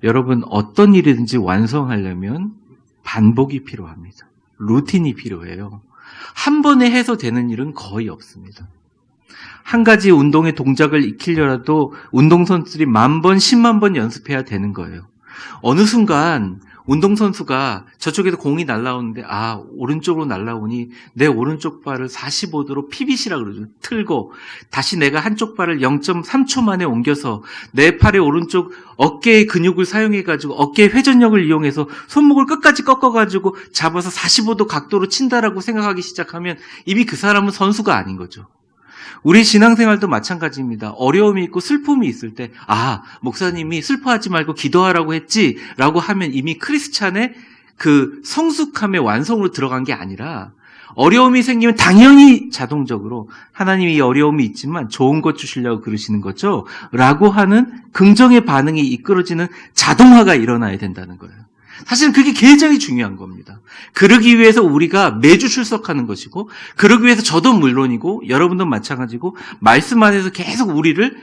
여러분, 어떤 일이든지 완성하려면 반복이 필요합니다. 루틴이 필요해요. 한 번에 해서 되는 일은 거의 없습니다. 한 가지 운동의 동작을 익히려라도 운동선수들이 10,000번, 10만 번 연습해야 되는 거예요. 어느 순간 운동선수가 저쪽에서 공이 날아오는데 오른쪽으로 날아오니 내 오른쪽 발을 45도로 피빗이라 그러죠. 틀고 다시 내가 한쪽 발을 0.3초 만에 옮겨서 내 팔의 오른쪽 어깨의 근육을 사용해가지고 어깨의 회전력을 이용해서 손목을 끝까지 꺾어가지고 잡아서 45도 각도로 친다라고 생각하기 시작하면 이미 그 사람은 선수가 아닌 거죠. 우리 신앙생활도 마찬가지입니다. 어려움이 있고 슬픔이 있을 때 목사님이 슬퍼하지 말고 기도하라고 했지 라고 하면 이미 크리스찬의 그 성숙함의 완성으로 들어간 게 아니라 어려움이 생기면 당연히 자동적으로 하나님이 이 어려움이 있지만 좋은 것 주시려고 그러시는 거죠 라고 하는 긍정의 반응이 이끌어지는 자동화가 일어나야 된다는 거예요. 사실은 그게 굉장히 중요한 겁니다. 그러기 위해서 우리가 매주 출석하는 것이고, 그러기 위해서 저도 물론이고 여러분도 마찬가지고 말씀 안에서 계속 우리를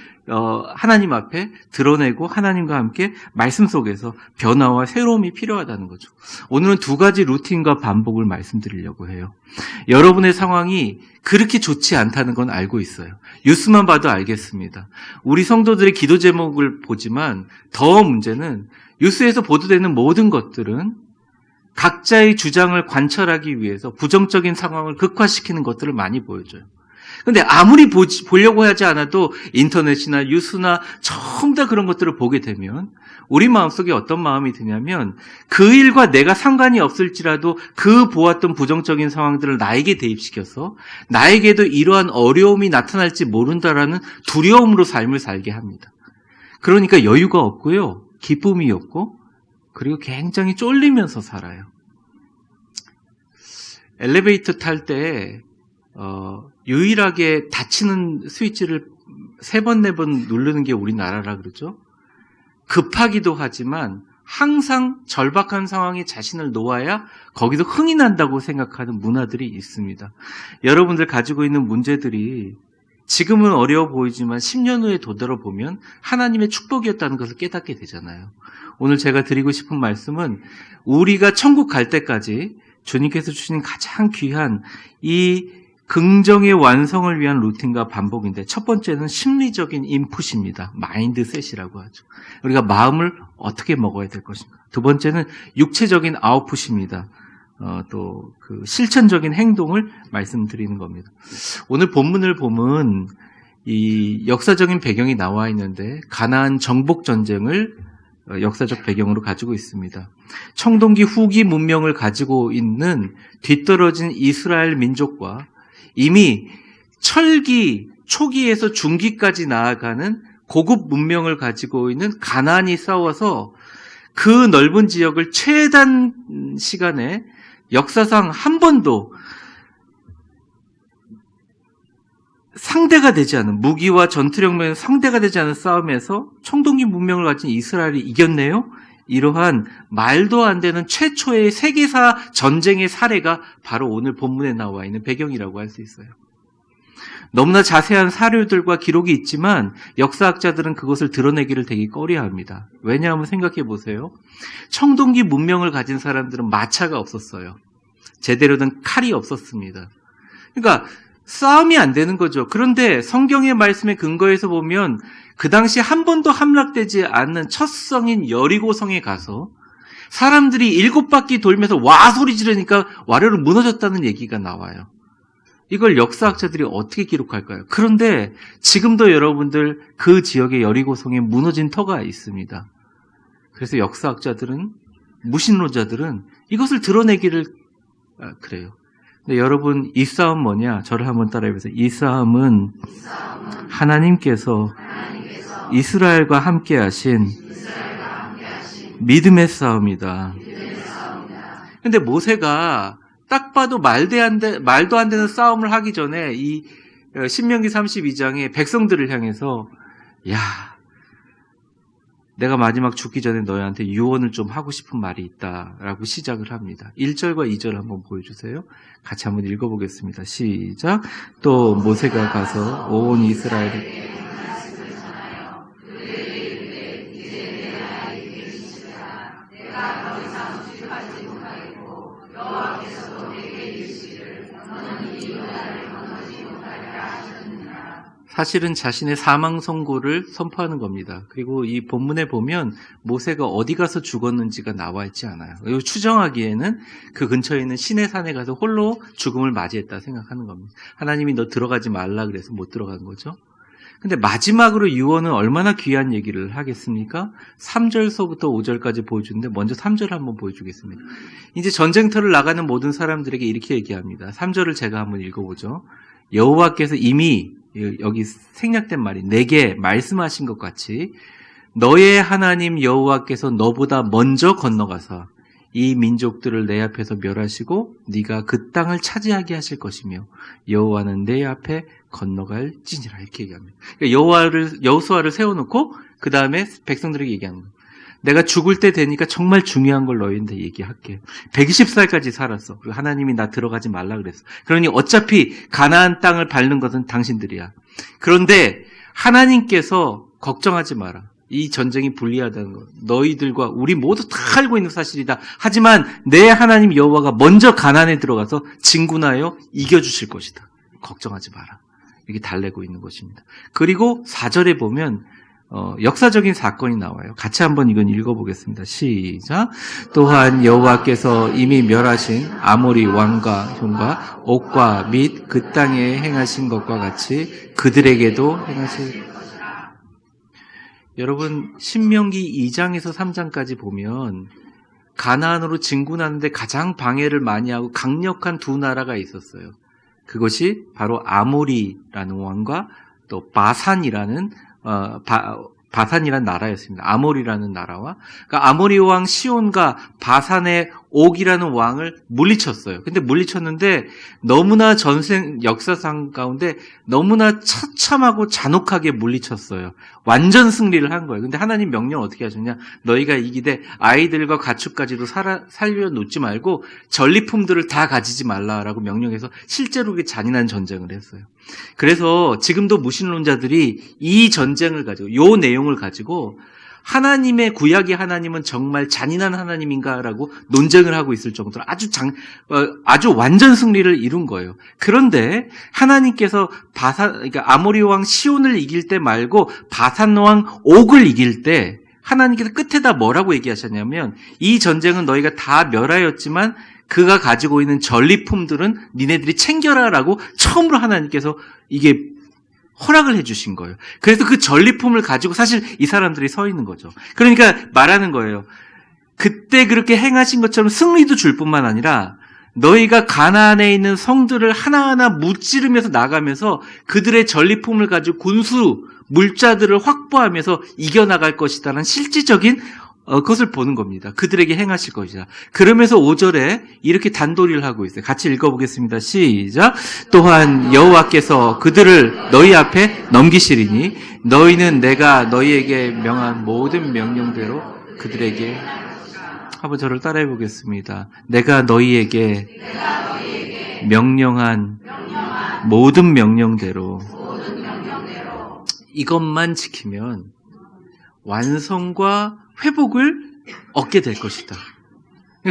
하나님 앞에 드러내고 하나님과 함께 말씀 속에서 변화와 새로움이 필요하다는 거죠. 오늘은 2가지 루틴과 반복을 말씀드리려고 해요. 여러분의 상황이 그렇게 좋지 않다는 건 알고 있어요. 뉴스만 봐도 알겠습니다. 우리 성도들의 기도 제목을 보지만 더 문제는 뉴스에서 보도되는 모든 것들은 각자의 주장을 관철하기 위해서 부정적인 상황을 극화시키는 것들을 많이 보여줘요. 근데 아무리 보려고 하지 않아도 인터넷이나 뉴스나 전부 다 그런 것들을 보게 되면 우리 마음속에 어떤 마음이 드냐면 그 일과 내가 상관이 없을지라도 그 보았던 부정적인 상황들을 나에게 대입시켜서 나에게도 이러한 어려움이 나타날지 모른다라는 두려움으로 삶을 살게 합니다. 그러니까 여유가 없고요. 기쁨이 없고 그리고 굉장히 쫄리면서 살아요. 엘리베이터 탈 때 유일하게 닫히는 스위치를 3번, 4번 누르는 게 우리나라라 그러죠. 급하기도 하지만 항상 절박한 상황에 자신을 놓아야 거기서 흥이 난다고 생각하는 문화들이 있습니다. 여러분들 가지고 있는 문제들이 지금은 어려워 보이지만 10년 후에 되돌아보면 하나님의 축복이었다는 것을 깨닫게 되잖아요. 오늘 제가 드리고 싶은 말씀은 우리가 천국 갈 때까지 주님께서 주신 가장 귀한 이 긍정의 완성을 위한 루틴과 반복인데 첫 번째는 심리적인 인풋입니다. 마인드셋이라고 하죠. 우리가 마음을 어떻게 먹어야 될 것인가. 두 번째는 육체적인 아웃풋입니다. 또 그 실천적인 행동을 말씀드리는 겁니다. 오늘 본문을 보면 이 역사적인 배경이 나와 있는데 가나안 정복 전쟁을 역사적 배경으로 가지고 있습니다. 청동기 후기 문명을 가지고 있는 뒤떨어진 이스라엘 민족과 이미 철기 초기에서 중기까지 나아가는 고급 문명을 가지고 있는 가나안이 싸워서 그 넓은 지역을 최단 시간에 역사상 한 번도 상대가 되지 않은 무기와 전투력 면에서 상대가 되지 않은 싸움에서 청동기 문명을 가진 이스라엘이 이겼네요. 이러한 말도 안 되는 최초의 세계사 전쟁의 사례가 바로 오늘 본문에 나와 있는 배경이라고 할 수 있어요. 너무나 자세한 사료들과 기록이 있지만 역사학자들은 그것을 드러내기를 되게 꺼려합니다. 왜냐하면 생각해 보세요. 청동기 문명을 가진 사람들은 마차가 없었어요. 제대로 된 칼이 없었습니다. 그러니까 싸움이 안 되는 거죠. 그런데 성경의 말씀에 근거해서 보면 그 당시 한 번도 함락되지 않는 첫 성인 여리고성에 가서 사람들이 7바퀴 돌면서 와 소리 지르니까 와르르 무너졌다는 얘기가 나와요. 이걸 역사학자들이 어떻게 기록할까요? 그런데 지금도 여러분들 그 지역의 여리고성에 무너진 터가 있습니다. 그래서 역사학자들은 무신론자들은 이것을 드러내기를 그래요. 근데 여러분 이 싸움 뭐냐? 저를 한번 따라해보세요. 이 싸움은 하나님께서 이스라엘과 함께 하신 믿음의 싸움이다. 근데 모세가 딱 봐도 말도 안 되는 싸움을 하기 전에 이 신명기 32장에 백성들을 향해서 야, 내가 마지막 죽기 전에 너희한테 유언을 좀 하고 싶은 말이 있다라고 시작을 합니다. 1절과 2절 한번 보여주세요. 같이 한번 읽어보겠습니다. 시작. 또 모세가 가서 온 이스라엘을 사실은 자신의 사망 선고를 선포하는 겁니다. 그리고 이 본문에 보면 모세가 어디 가서 죽었는지가 나와 있지 않아요. 그리고 추정하기에는 그 근처에 있는 시내산에 가서 홀로 죽음을 맞이했다 생각하는 겁니다. 하나님이 너 들어가지 말라 그래서 못 들어간 거죠. 근데 마지막으로 유언은 얼마나 귀한 얘기를 하겠습니까? 3절서부터 5절까지 보여주는데 먼저 3절 한번 보여주겠습니다. 이제 전쟁터를 나가는 모든 사람들에게 이렇게 얘기합니다. 3절을 제가 한번 읽어보죠. 여호와께서 이미 여기 생략된 말이 내게 말씀하신 것 같이 너의 하나님 여호와께서 너보다 먼저 건너가서 이 민족들을 내 앞에서 멸하시고 네가 그 땅을 차지하게 하실 것이며 여호와는 내 앞에 건너갈지니라 이렇게 얘기합니다. 그러니까 여호수아를 세워놓고 그 다음에 백성들에게 얘기하는 거예요. 내가 죽을 때 되니까 정말 중요한 걸 너희한테 얘기할게. 120살까지 살았어. 그리고 하나님이 나 들어가지 말라 그랬어. 그러니 어차피 가나안 땅을 밟는 것은 당신들이야. 그런데 하나님께서 걱정하지 마라. 이 전쟁이 불리하다는 것. 너희들과 우리 모두 다 알고 있는 사실이다. 하지만 내 하나님 여호와가 먼저 가나안에 들어가서 진군하여 이겨주실 것이다. 걱정하지 마라. 이렇게 달래고 있는 것입니다. 그리고 4절에 보면 역사적인 사건이 나와요. 같이 한번 이건 읽어보겠습니다. 시작. 또한 여호와께서 이미 멸하신 아모리 왕과 형과 옥과 및 그 땅에 행하신 것과 같이 그들에게도 행하실. 여러분 신명기 2장에서 3장까지 보면 가나안으로 진군하는데 가장 방해를 많이 하고 강력한 두 나라가 있었어요. 그것이 바로 아모리라는 왕과 또 바산이라는 나라였습니다. 아모리라는 나라와 그러니까 아모리 왕 시온과 바산의 옥이라는 왕을 물리쳤어요. 근데 물리쳤는데 너무나 전생 역사상 가운데 너무나 처참하고 잔혹하게 물리쳤어요. 완전 승리를 한 거예요. 근데 하나님 명령 어떻게 하셨냐? 너희가 이기되 아이들과 가축까지도 살려놓지 말고 전리품들을 다 가지지 말라라고 명령해서 실제로 그게 잔인한 전쟁을 했어요. 그래서 지금도 무신론자들이 이 전쟁을 가지고 이 내용을 가지고 하나님의 구약의 하나님은 정말 잔인한 하나님인가라고 논쟁을 하고 있을 정도로 아주 완전 승리를 이룬 거예요. 그런데 하나님께서 그러니까 아모리 왕 시온을 이길 때 말고 바산 왕 옥을 이길 때 하나님께서 끝에다 뭐라고 얘기하셨냐면 이 전쟁은 너희가 다 멸하였지만 그가 가지고 있는 전리품들은 니네들이 챙겨라라고 처음으로 하나님께서 이게 허락을 해주신 거예요. 그래서 그 전리품을 가지고 사실 이 사람들이 서 있는 거죠. 그러니까 말하는 거예요. 그때 그렇게 행하신 것처럼 승리도 줄 뿐만 아니라 너희가 가나안에 있는 성들을 하나하나 무찌르면서 나가면서 그들의 전리품을 가지고 군수 물자들을 확보하면서 이겨나갈 것이다라는 실질적인 그것을 보는 겁니다. 그들에게 행하실 것이다. 그러면서 5절에 이렇게 단도리를 하고 있어요. 같이 읽어보겠습니다. 시작. 또한 여호와께서 그들을 너희 앞에 넘기시리니 너희는 내가 너희에게 명한 모든 명령대로 그들에게 한번 저를 따라해 보겠습니다. 내가 너희에게 명령한 모든 명령대로 이것만 지키면 완성과 회복을 얻게 될 것이다.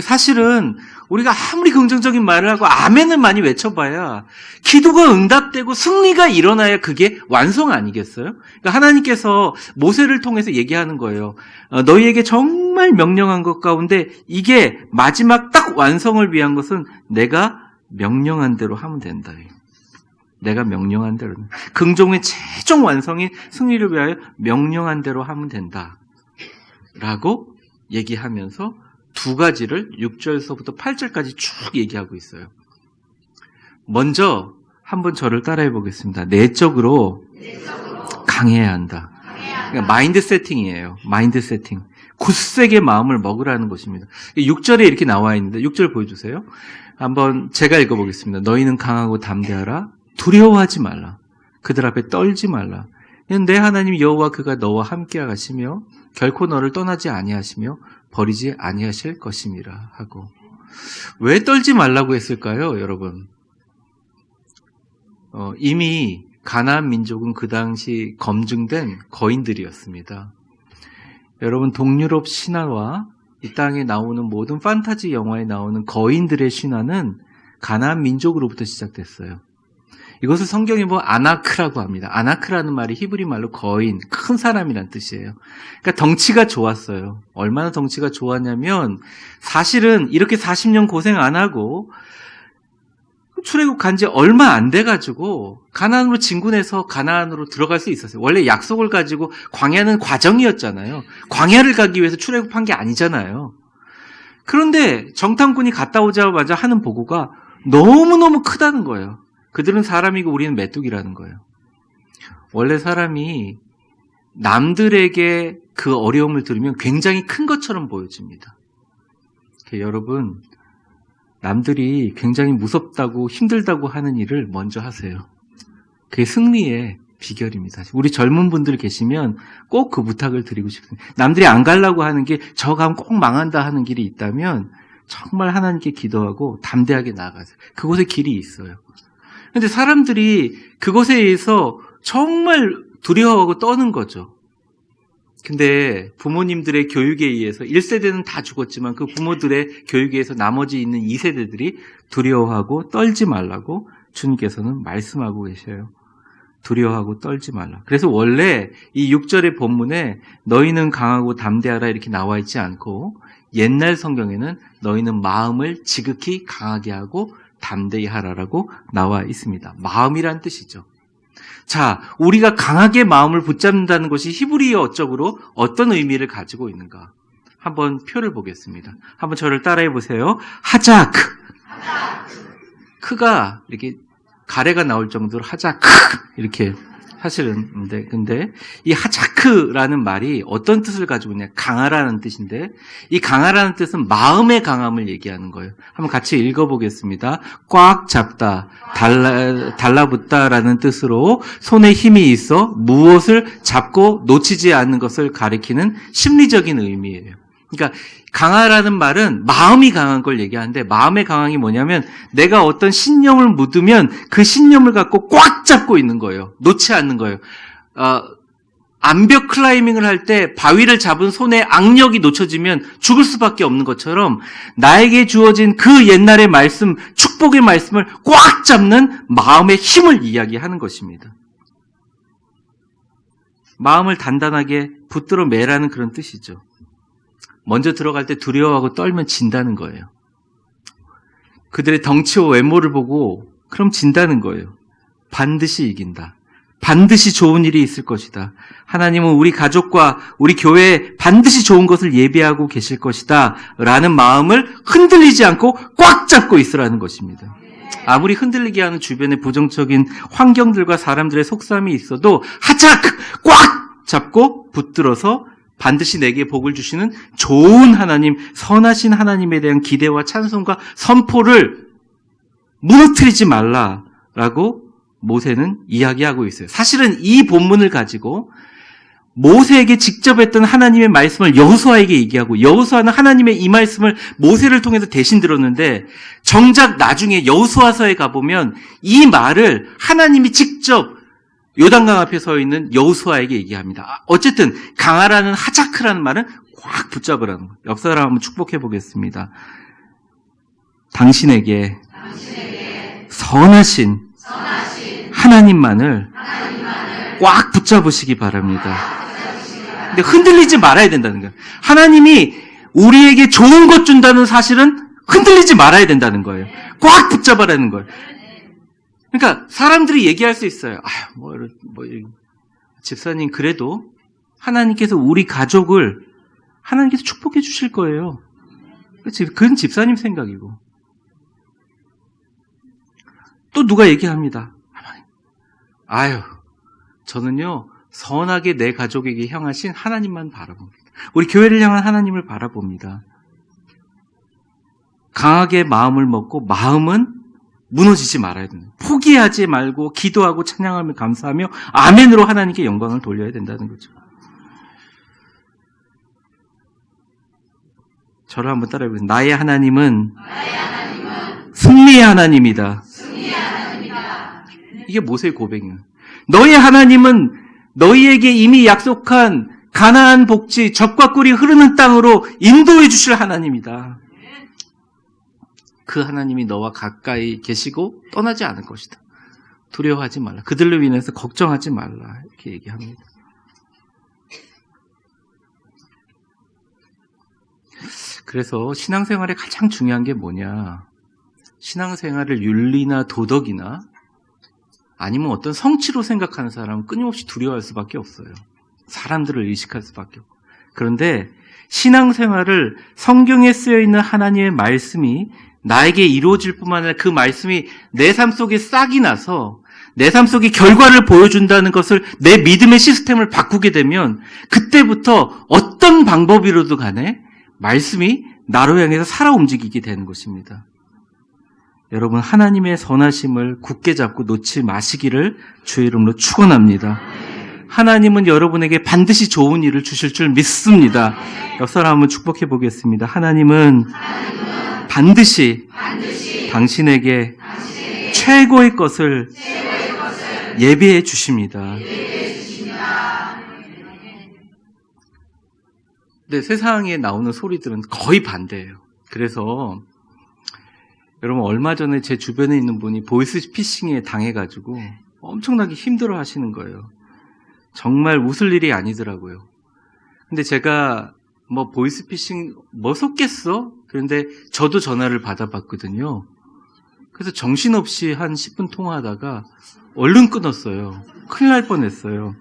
사실은 우리가 아무리 긍정적인 말을 하고 아멘을 많이 외쳐봐야 기도가 응답되고 승리가 일어나야 그게 완성 아니겠어요? 그러니까 하나님께서 모세를 통해서 얘기하는 거예요. 너희에게 정말 명령한 것 가운데 이게 마지막 딱 완성을 위한 것은 내가 명령한 대로 하면 된다. 내가 명령한 대로. 긍정의 최종 완성인 승리를 위하여 명령한 대로 하면 된다. 라고 얘기하면서 두 가지를 6절서부터 8절까지 쭉 얘기하고 있어요. 먼저 한번 저를 따라해 보겠습니다. 내적으로 강해야 한다. 그러니까 마인드 세팅이에요. 마인드 세팅. 굳세게 마음을 먹으라는 것입니다. 6절에 이렇게 나와 있는데 6절 보여주세요. 한번 제가 읽어보겠습니다. 너희는 강하고 담대하라. 두려워하지 말라. 그들 앞에 떨지 말라. 내 하나님 여호와 그가 너와 함께 하시며 결코 너를 떠나지 아니하시며 버리지 아니하실 것임이라 하고. 왜 떨지 말라고 했을까요, 여러분? 이미 가나안 민족은 그 당시 검증된 거인들이었습니다. 여러분 동유럽 신화와 이 땅에 나오는 모든 판타지 영화에 나오는 거인들의 신화는 가나안 민족으로부터 시작됐어요. 이것을 성경에 보면 아나크라고 합니다. 아나크라는 말이 히브리 말로 거인, 큰 사람이란 뜻이에요. 그러니까 덩치가 좋았어요. 얼마나 덩치가 좋았냐면 사실은 이렇게 40년 고생 안 하고 출애굽 간 지 얼마 안 돼가지고 가나안으로 진군해서 가나안으로 들어갈 수 있었어요. 원래 약속을 가지고 광야는 과정이었잖아요. 광야를 가기 위해서 출애굽한 게 아니잖아요. 그런데 정탐꾼이 갔다 오자마자 하는 보고가 너무너무 크다는 거예요. 그들은 사람이고 우리는 메뚜기라는 거예요. 원래 사람이 남들에게 그 어려움을 들으면 굉장히 큰 것처럼 보여집니다. 여러분, 남들이 굉장히 무섭다고 힘들다고 하는 일을 먼저 하세요. 그게 승리의 비결입니다. 우리 젊은 분들 계시면 꼭 그 부탁을 드리고 싶습니다. 남들이 안 가려고 하는 게 저 가면 꼭 망한다 하는 길이 있다면 정말 하나님께 기도하고 담대하게 나아가세요. 그곳에 길이 있어요. 그런데 사람들이 그것에 의해서 정말 두려워하고 떠는 거죠. 근데 부모님들의 교육에 의해서 1세대는 다 죽었지만 그 부모들의 교육에 의해서 나머지 있는 2세대들이 두려워하고 떨지 말라고 주님께서는 말씀하고 계셔요. 두려워하고 떨지 말라. 그래서 원래 이 6절의 본문에 너희는 강하고 담대하라 이렇게 나와 있지 않고 옛날 성경에는 너희는 마음을 지극히 강하게 하고 담대히 하라라고 나와 있습니다. 마음이란 뜻이죠. 자, 우리가 강하게 마음을 붙잡는다는 것이 히브리어적으로 어떤 의미를 가지고 있는가? 한번 표를 보겠습니다. 한번 저를 따라해 보세요. 하자크. 크가 이렇게 가래가 나올 정도로 하자크 이렇게 사실은 근데 이 하자크라는 말이 어떤 뜻을 가지고 있냐? 강하라는 뜻인데 이 강하라는 뜻은 마음의 강함을 얘기하는 거예요. 한번 같이 읽어보겠습니다. 꽉 잡다, 달라붙다라는 뜻으로 손에 힘이 있어 무엇을 잡고 놓치지 않는 것을 가리키는 심리적인 의미예요. 그러니까 강하라는 말은 마음이 강한 걸 얘기하는데 마음의 강함이 뭐냐면 내가 어떤 신념을 묻으면 그 신념을 갖고 꽉 잡고 있는 거예요. 놓지 않는 거예요. 암벽 클라이밍을 할 때 바위를 잡은 손에 악력이 놓쳐지면 죽을 수밖에 없는 것처럼 나에게 주어진 그 옛날의 말씀, 축복의 말씀을 꽉 잡는 마음의 힘을 이야기하는 것입니다. 마음을 단단하게 붙들어 매라는 그런 뜻이죠. 먼저 들어갈 때 두려워하고 떨면 진다는 거예요. 그들의 덩치와 외모를 보고 그럼 진다는 거예요. 반드시 이긴다. 반드시 좋은 일이 있을 것이다. 하나님은 우리 가족과 우리 교회에 반드시 좋은 것을 예비하고 계실 것이다. 라는 마음을 흔들리지 않고 꽉 잡고 있으라는 것입니다. 아무리 흔들리게 하는 주변의 부정적인 환경들과 사람들의 속삼이 있어도 하짝 꽉 잡고 붙들어서 반드시 내게 복을 주시는 좋은 하나님, 선하신 하나님에 대한 기대와 찬송과 선포를 무너뜨리지 말라라고 모세는 이야기하고 있어요. 사실은 이 본문을 가지고 모세에게 직접 했던 하나님의 말씀을 여호수아에게 얘기하고 여호수아는 하나님의 이 말씀을 모세를 통해서 대신 들었는데 정작 나중에 여호수아서에 가보면 이 말을 하나님이 직접 요단강 앞에 서 있는 여호수아에게 얘기합니다. 어쨌든 강하라는 하자크라는 말은 꽉 붙잡으라는 거예요. 옆 사람 한번 축복해 보겠습니다. 당신에게 선하신 하나님만을 꽉 붙잡으시기 바랍니다. 근데 흔들리지 말아야 된다는 거예요. 하나님이 우리에게 좋은 것 준다는 사실은 흔들리지 말아야 된다는 거예요. 꽉 붙잡아라는 거예요. 그러니까 사람들이 얘기할 수 있어요. 집사님 그래도 하나님께서 우리 가족을 하나님께서 축복해 주실 거예요. 그건 집사님 생각이고. 또 누가 얘기합니다. 저는요 선하게 내 가족에게 향하신 하나님만 바라봅니다. 우리 교회를 향한 하나님을 바라봅니다. 강하게 마음을 먹고 마음은 무너지지 말아야 된다. 포기하지 말고 기도하고 찬양하며 감사하며 아멘으로 하나님께 영광을 돌려야 된다는 거죠. 저를 한번 따라해보세요. 나의 하나님은 승리의 하나님이다. 이게 모세의 고백이에요. 너의 하나님은 너희에게 이미 약속한 가나안 복지, 젖과 꿀이 흐르는 땅으로 인도해 주실 하나님이다. 그 하나님이 너와 가까이 계시고 떠나지 않을 것이다. 두려워하지 말라. 그들로 인해서 걱정하지 말라. 이렇게 얘기합니다. 그래서 신앙생활에 가장 중요한 게 뭐냐? 신앙생활을 윤리나 도덕이나 아니면 어떤 성취로 생각하는 사람은 끊임없이 두려워할 수밖에 없어요. 사람들을 의식할 수밖에 없고. 그런데 신앙생활을 성경에 쓰여있는 하나님의 말씀이 나에게 이루어질 뿐만 아니라 그 말씀이 내 삶 속에 싹이 나서 내 삶 속에 결과를 보여준다는 것을 내 믿음의 시스템을 바꾸게 되면 그때부터 어떤 방법이로도 간에 말씀이 나로 향해서 살아 움직이게 되는 것입니다. 여러분, 하나님의 선하심을 굳게 잡고 놓지 마시기를 주의 이름으로 축원합니다. 하나님은 여러분에게 반드시 좋은 일을 주실 줄 믿습니다. 역사를 한번 축복해 보겠습니다. 하나님은 반드시 당신에게 최고의 것을 예비해 주십니다. 근데 세상에 나오는 소리들은 거의 반대예요. 그래서 여러분, 얼마 전에 제 주변에 있는 분이 보이스피싱에 당해가지고 엄청나게 힘들어 하시는 거예요. 정말 웃을 일이 아니더라고요. 근데 제가 보이스피싱 속겠어? 그런데 저도 전화를 받아봤거든요. 그래서 정신없이 한 10분 통화하다가 얼른 끊었어요. 큰일 날 뻔했어요.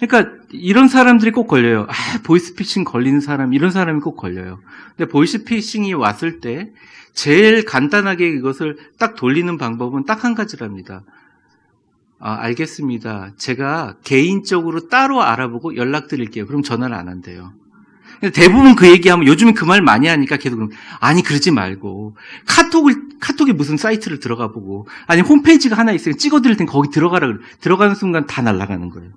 그러니까 이런 사람들이 꼭 걸려요. 보이스피싱 걸리는 사람, 이런 사람이 꼭 걸려요. 근데 보이스피싱이 왔을 때 제일 간단하게 이것을 딱 돌리는 방법은 딱 한 가지랍니다. 알겠습니다. 제가 개인적으로 따로 알아보고 연락드릴게요. 그럼 전화를 안 한대요. 대부분 그 얘기하면 요즘에 그 말 많이 하니까 계속 아니 그러지 말고 카톡에 무슨 사이트를 들어가 보고 아니 홈페이지가 하나 있으니까 찍어드릴 테니까 거기 들어가라 그래. 들어가는 순간 다 날아가는 거예요.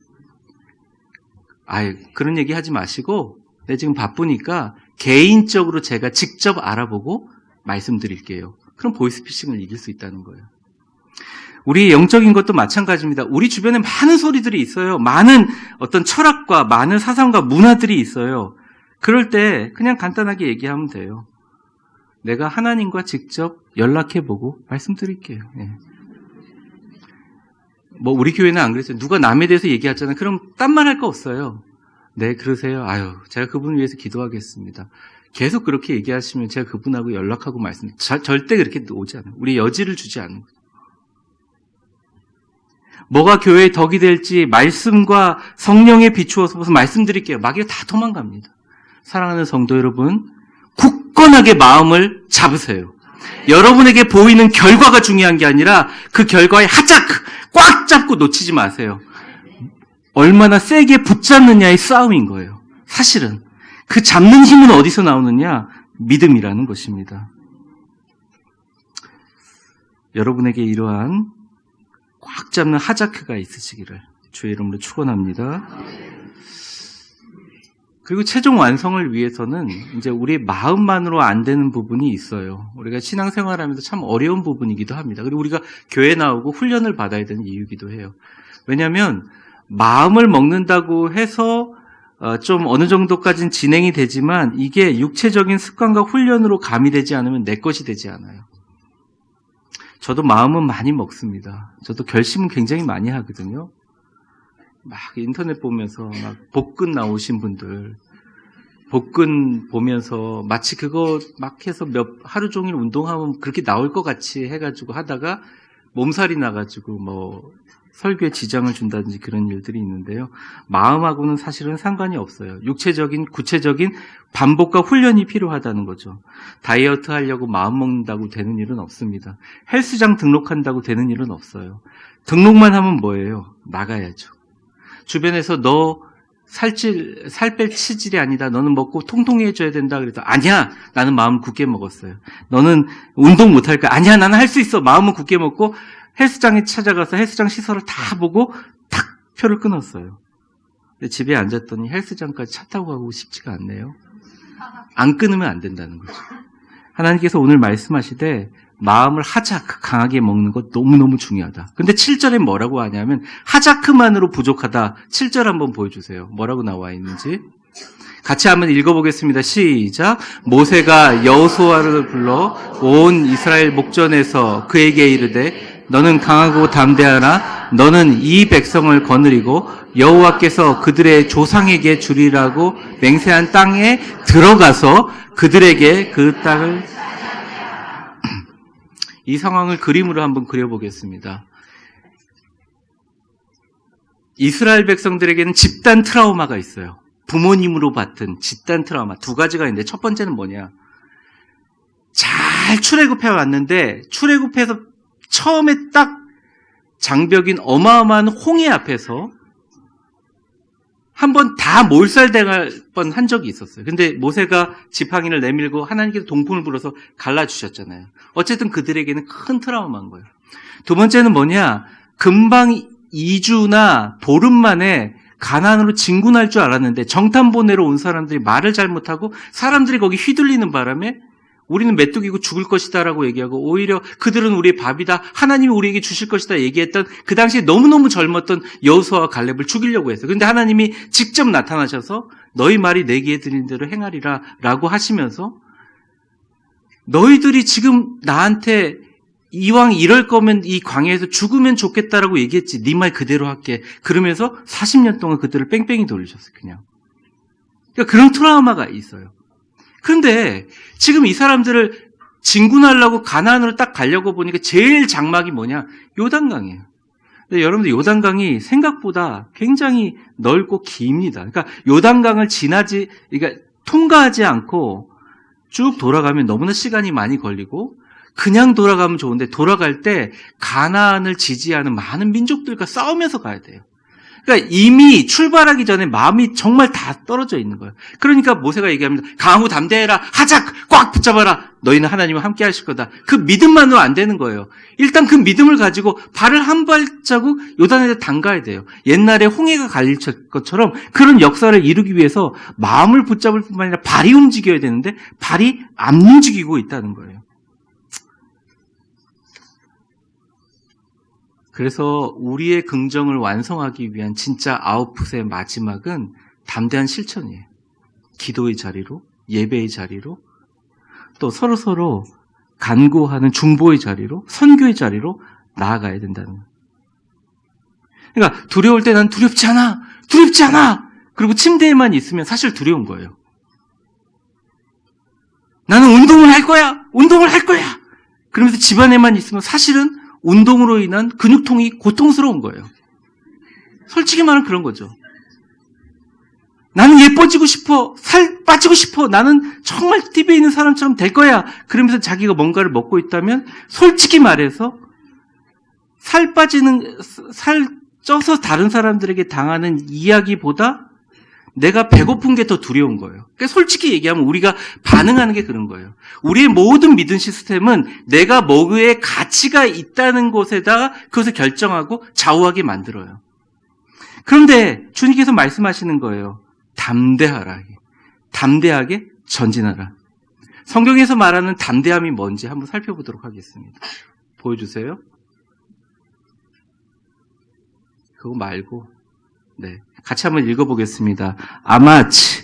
그런 얘기 하지 마시고 내가 지금 바쁘니까 개인적으로 제가 직접 알아보고 말씀드릴게요. 그럼 보이스피싱을 이길 수 있다는 거예요. 우리 영적인 것도 마찬가지입니다. 우리 주변에 많은 소리들이 있어요. 많은 어떤 철학과 많은 사상과 문화들이 있어요. 그럴 때 그냥 간단하게 얘기하면 돼요. 내가 하나님과 직접 연락해보고 말씀드릴게요. 우리 교회는 안 그랬어요. 누가 남에 대해서 얘기하잖아요. 그럼 딴 말 할 거 없어요. 네, 그러세요. 제가 그분을 위해서 기도하겠습니다. 계속 그렇게 얘기하시면 제가 그분하고 연락하고 절대 그렇게 오지 않아요. 우리 여지를 주지 않는 거예요. 뭐가 교회의 덕이 될지 말씀과 성령에 비추어서 말씀드릴게요. 마귀가 다 도망갑니다. 사랑하는 성도 여러분, 굳건하게 마음을 잡으세요. 여러분에게 보이는 결과가 중요한 게 아니라 그 결과에 꽉 잡고 놓치지 마세요. 얼마나 세게 붙잡느냐의 싸움인 거예요. 사실은 그 잡는 힘은 어디서 나오느냐? 믿음이라는 것입니다. 여러분에게 이러한 꽉 잡는 하자크가 있으시기를 주의 이름으로 축원합니다. 그리고 최종 완성을 위해서는 이제 우리 마음만으로 안 되는 부분이 있어요. 우리가 신앙생활하면서 참 어려운 부분이기도 합니다. 그리고 우리가 교회 나오고 훈련을 받아야 되는 이유이기도 해요. 왜냐하면 마음을 먹는다고 해서 좀 어느 정도까지는 진행이 되지만 이게 육체적인 습관과 훈련으로 가미되지 않으면 내 것이 되지 않아요. 저도 마음은 많이 먹습니다. 저도 결심은 굉장히 많이 하거든요. 막 인터넷 보면서 막 복근 나오신 분들, 복근 보면서 마치 그거 막 해서 하루 종일 운동하면 그렇게 나올 것 같이 해가지고 하다가 몸살이 나가지고 설교에 지장을 준다든지 그런 일들이 있는데요. 마음하고는 사실은 상관이 없어요. 육체적인, 구체적인 반복과 훈련이 필요하다는 거죠. 다이어트 하려고 마음 먹는다고 되는 일은 없습니다. 헬스장 등록한다고 되는 일은 없어요. 등록만 하면 뭐예요? 나가야죠. 주변에서 너 살 뺄 치질이 아니다. 너는 먹고 통통해져야 된다. 그래서 아니야. 나는 마음 굳게 먹었어요. 너는 운동 못할 거야. 아니야. 나는 할 수 있어. 마음은 굳게 먹고 헬스장에 찾아가서 헬스장 시설을 다 보고 탁 표를 끊었어요. 근데 집에 앉았더니 헬스장까지 차 타고 가고 싶지가 않네요. 안 끊으면 안 된다는 거죠. 하나님께서 오늘 말씀하시되 마음을 하자크 강하게 먹는 것 너무너무 중요하다. 근데 7절에 뭐라고 하냐면 하자크만으로 부족하다. 7절 한번 보여주세요. 뭐라고 나와 있는지. 같이 한번 읽어보겠습니다. 시작. 모세가 여호수아를 불러 온 이스라엘 목전에서 그에게 이르되 너는 강하고 담대하나 너는 이 백성을 거느리고 여호와께서 그들의 조상에게 주리라고 맹세한 땅에 들어가서 그들에게 그 땅을 이 상황을 그림으로 한번 그려보겠습니다. 이스라엘 백성들에게는 집단 트라우마가 있어요. 부모님으로 받은 집단 트라우마 두 가지가 있는데 첫 번째는 뭐냐? 잘 출애굽해 왔는데 출애굽해서 처음에 딱 장벽인 어마어마한 홍해 앞에서 한번 다 몰살당할 뻔한 적이 있었어요. 근데 모세가 지팡이를 내밀고 하나님께서 동풍을 불어서 갈라주셨잖아요. 어쨌든 그들에게는 큰 트라우마인 거예요. 두 번째는 뭐냐? 금방 2주나 보름 만에 가나안으로 진군할 줄 알았는데 정탐보내러 온 사람들이 말을 잘못하고 사람들이 거기 휘둘리는 바람에 우리는 메뚜기고 죽을 것이다라고 얘기하고 오히려 그들은 우리의 밥이다. 하나님이 우리에게 주실 것이다 얘기했던 그 당시에 너무너무 젊었던 여호수아와 갈렙을 죽이려고 했어요. 그런데 하나님이 직접 나타나셔서 너희 말이 내게 드린 대로 행하리라 라고 하시면서 너희들이 지금 나한테 이왕 이럴 거면 이 광야에서 죽으면 좋겠다라고 얘기했지. 네 말 그대로 할게. 그러면서 40년 동안 그들을 뺑뺑이 돌리셨어요. 그냥. 그러니까 그런 트라우마가 있어요. 그런데 지금 이 사람들을 진군하려고 가나안으로 딱 가려고 보니까 제일 장막이 뭐냐? 요단강이에요. 근데 여러분들 요단강이 생각보다 굉장히 넓고 깁니다. 그러니까 요단강을 그러니까 통과하지 않고 쭉 돌아가면 너무나 시간이 많이 걸리고 그냥 돌아가면 좋은데 돌아갈 때 가나안을 지지하는 많은 민족들과 싸우면서 가야 돼요. 그러니까 이미 출발하기 전에 마음이 정말 다 떨어져 있는 거예요. 그러니까 모세가 얘기합니다. 강하고 담대해라. 하자. 꽉 붙잡아라. 너희는 하나님과 함께 하실 거다. 그 믿음만으로 안 되는 거예요. 일단 그 믿음을 가지고 발을 한 발자국 요단에 담가야 돼요. 옛날에 홍해가 갈릴 것처럼 그런 역사를 이루기 위해서 마음을 붙잡을 뿐만 아니라 발이 움직여야 되는데 발이 안 움직이고 있다는 거예요. 그래서 우리의 긍정을 완성하기 위한 진짜 아웃풋의 마지막은 담대한 실천이에요. 기도의 자리로, 예배의 자리로, 또 서로 간구하는 중보의 자리로, 선교의 자리로 나아가야 된다는 거예요. 그러니까 두려울 때 난 두렵지 않아. 그리고 침대에만 있으면 사실 두려운 거예요. 나는 운동을 할 거야. 그러면서 집안에만 있으면 사실은 운동으로 인한 근육통이 고통스러운 거예요. 솔직히 말하면 그런 거죠. 나는 예뻐지고 싶어. 살 빠지고 싶어. 나는 정말 TV에 있는 사람처럼 될 거야. 그러면서 자기가 뭔가를 먹고 있다면 솔직히 말해서 살 쪄서 다른 사람들에게 당하는 이야기보다 내가 배고픈 게 더 두려운 거예요. 그러니까 솔직히 얘기하면 우리가 반응하는 게 그런 거예요. 우리의 모든 믿음 시스템은 내가 뭐에 가치가 있다는 곳에다가 그것을 결정하고 좌우하게 만들어요. 그런데 주님께서 말씀하시는 거예요. 담대하게 전진하라. 성경에서 말하는 담대함이 뭔지 한번 살펴보도록 하겠습니다. 보여주세요. 그거 말고 같이 한번 읽어보겠습니다. 아마치.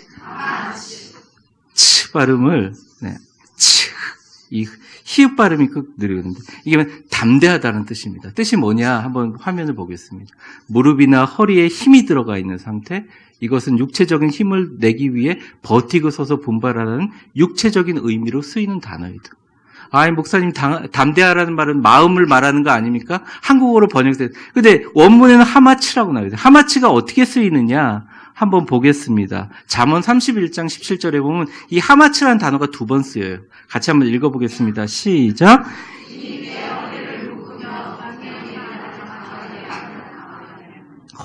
치 발음을, 이 히읗 발음이 느리는데, 이게 담대하다는 뜻입니다. 뜻이 뭐냐? 한번 화면을 보겠습니다. 무릎이나 허리에 힘이 들어가 있는 상태, 이것은 육체적인 힘을 내기 위해 버티고 서서 분발하는 육체적인 의미로 쓰이는 단어이다. 목사님, 담대하라는 말은 마음을 말하는 거 아닙니까? 한국어로 번역돼요. 근데 원문에는 하마치라고 나와요. 하마치가 어떻게 쓰이느냐? 한번 보겠습니다. 잠언 31장 17절에 보면 이 하마치라는 단어가 2번 쓰여요. 같이 한번 읽어보겠습니다. 시작.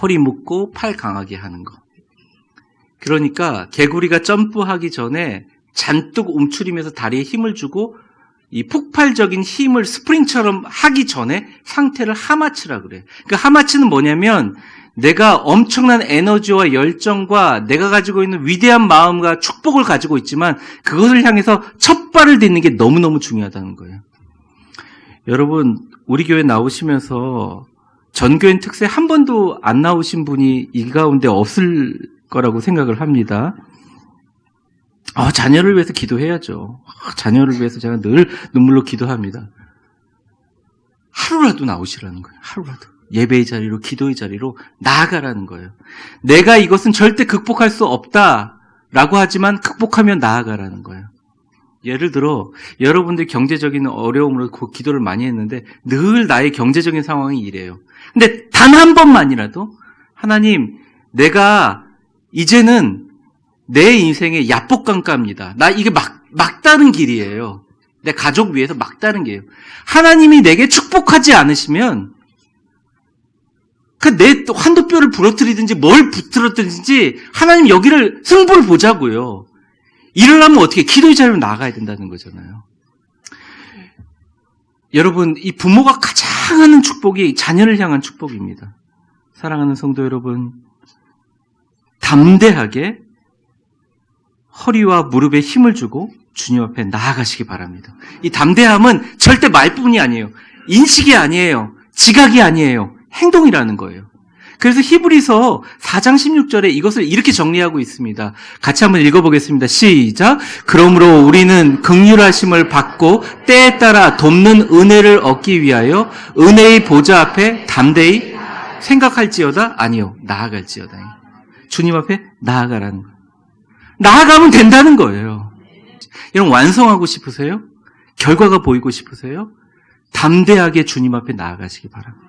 허리 묶고 팔 강하게 하는 거. 그러니까 개구리가 점프하기 전에 잔뜩 움츠리면서 다리에 힘을 주고 이 폭발적인 힘을 스프링처럼 하기 전에 상태를 하마치라 그래요. 그러니까 하마치는 뭐냐면 내가 엄청난 에너지와 열정과 내가 가지고 있는 위대한 마음과 축복을 가지고 있지만 그것을 향해서 첫 발을 딛는 게 너무너무 중요하다는 거예요. 여러분, 우리 교회 나오시면서 전교인 특세 한 번도 안 나오신 분이 이 가운데 없을 거라고 생각을 합니다. 자녀를 위해서 기도해야죠. 자녀를 위해서 제가 늘 눈물로 기도합니다. 하루라도 나오시라는 거예요. 하루라도. 예배의 자리로, 기도의 자리로 나아가라는 거예요. 내가 이것은 절대 극복할 수 없다라고 하지만 극복하면 나아가라는 거예요. 예를 들어 여러분들 경제적인 어려움으로 기도를 많이 했는데 늘 나의 경제적인 상황이 이래요. 근데 단 한 번만이라도 하나님, 내가 이제는 내 인생의 야복강가입니다. 나 이게 막다른 길이에요. 내 가족 위해서 막다른 길이에요. 하나님이 내게 축복하지 않으시면 내 환도뼈를 부러뜨리든지 뭘 부러뜨리든지 하나님 여기를 승부를 보자고요. 이러려면 어떻게 기도의 자리로 나가야 된다는 거잖아요. 여러분, 이 부모가 가장 하는 축복이 자녀를 향한 축복입니다. 사랑하는 성도 여러분, 담대하게 허리와 무릎에 힘을 주고 주님 앞에 나아가시기 바랍니다. 이 담대함은 절대 말뿐이 아니에요. 인식이 아니에요. 지각이 아니에요. 행동이라는 거예요. 그래서 히브리서 4장 16절에 이것을 이렇게 정리하고 있습니다. 같이 한번 읽어보겠습니다. 시작. 그러므로 우리는 긍휼하심을 받고 때에 따라 돕는 은혜를 얻기 위하여 은혜의 보좌 앞에 담대히 생각할지어다? 아니요. 나아갈지어다. 주님 앞에 나아가라는 거예요. 나아가면 된다는 거예요. 여러분, 완성하고 싶으세요? 결과가 보이고 싶으세요? 담대하게 주님 앞에 나아가시기 바랍니다.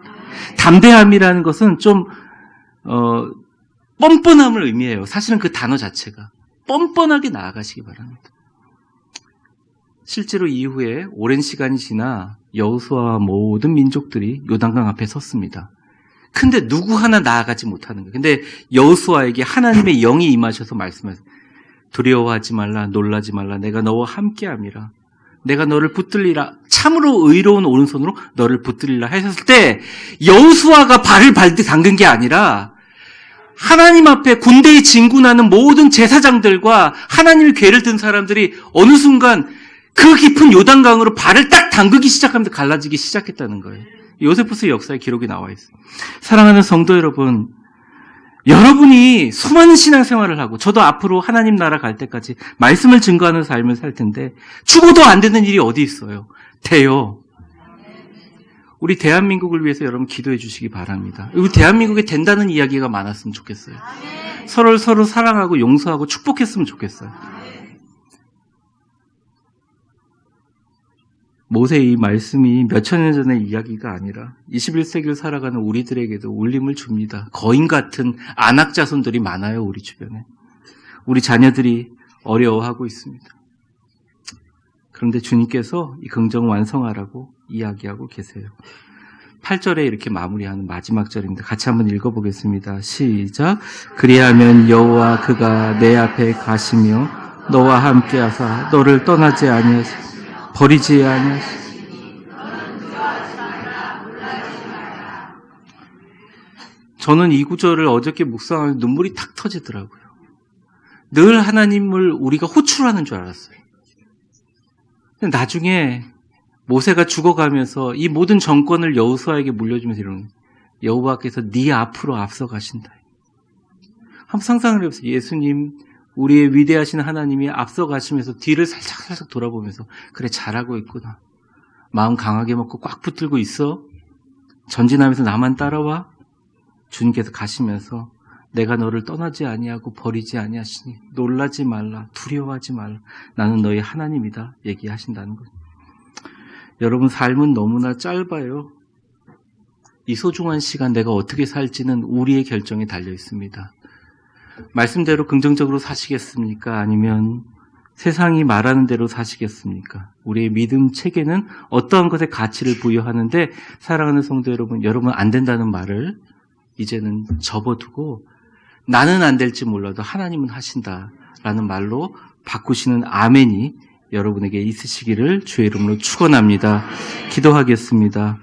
담대함이라는 것은 좀 뻔뻔함을 의미해요. 사실은 그 단어 자체가 뻔뻔하게 나아가시기 바랍니다. 실제로 이후에 오랜 시간이 지나 여호수아와 모든 민족들이 요단강 앞에 섰습니다. 근데 누구 하나 나아가지 못하는 거예요. 근데 여호수아에게 하나님의 영이 임하셔서 말씀하세요. 두려워하지 말라, 놀라지 말라, 내가 너와 함께함이라. 내가 너를 붙들리라. 참으로 의로운 오른손으로 너를 붙들리라 하셨을 때 여호수아가 발을 담근 게 아니라 하나님 앞에 군대에 진군하는 모든 제사장들과 하나님의 궤를 든 사람들이 어느 순간 그 깊은 요단강으로 발을 딱 담그기 시작하면서 갈라지기 시작했다는 거예요. 요세푸스의 역사에 기록이 나와 있어요. 사랑하는 성도 여러분, 여러분이 수많은 신앙생활을 하고 저도 앞으로 하나님 나라 갈 때까지 말씀을 증거하는 삶을 살 텐데 죽어도 안 되는 일이 어디 있어요? 돼요. 우리 대한민국을 위해서 여러분 기도해 주시기 바랍니다. 우리 대한민국에 된다는 이야기가 많았으면 좋겠어요. 서로 사랑하고 용서하고 축복했으면 좋겠어요. 모세의 이 말씀이 몇천 년 전의 이야기가 아니라 21세기를 살아가는 우리들에게도 울림을 줍니다. 거인 같은 안악 자손들이 많아요, 우리 주변에. 우리 자녀들이 어려워하고 있습니다. 그런데 주님께서 이 긍정 완성하라고 이야기하고 계세요. 8절에 이렇게 마무리하는 마지막 절입니다. 같이 한번 읽어보겠습니다. 시작. 그리하면 여호와 그가 내 앞에 가시며 너와 함께하사 너를 떠나지 아니하시고 버리지 아니하시고. 저는 이 구절을 어저께 묵상하면서 눈물이 탁 터지더라고요. 늘 하나님을 우리가 호출하는 줄 알았어요. 근데 나중에 모세가 죽어가면서 이 모든 정권을 여호수아에게 물려주면서 이러는 여호와께서 네 앞으로 앞서가신다. 한번 상상을 해보세요. 예수님, 우리의 위대하신 하나님이 앞서가시면서 뒤를 살짝 돌아보면서 그래, 잘하고 있구나. 마음 강하게 먹고 꽉 붙들고 있어. 전진하면서 나만 따라와. 주님께서 가시면서 내가 너를 떠나지 아니하고 버리지 아니하시니 놀라지 말라, 두려워하지 말라. 나는 너의 하나님이다. 얘기하신다는 거예요. 여러분, 삶은 너무나 짧아요. 이 소중한 시간 내가 어떻게 살지는 우리의 결정에 달려 있습니다. 말씀대로 긍정적으로 사시겠습니까? 아니면 세상이 말하는 대로 사시겠습니까? 우리의 믿음 체계는 어떠한 것에 가치를 부여하는데, 사랑하는 성도 여러분, 여러분 안 된다는 말을 이제는 접어두고 나는 안 될지 몰라도 하나님은 하신다라는 말로 바꾸시는 아멘이 여러분에게 있으시기를 주의 이름으로 축원합니다. 기도하겠습니다.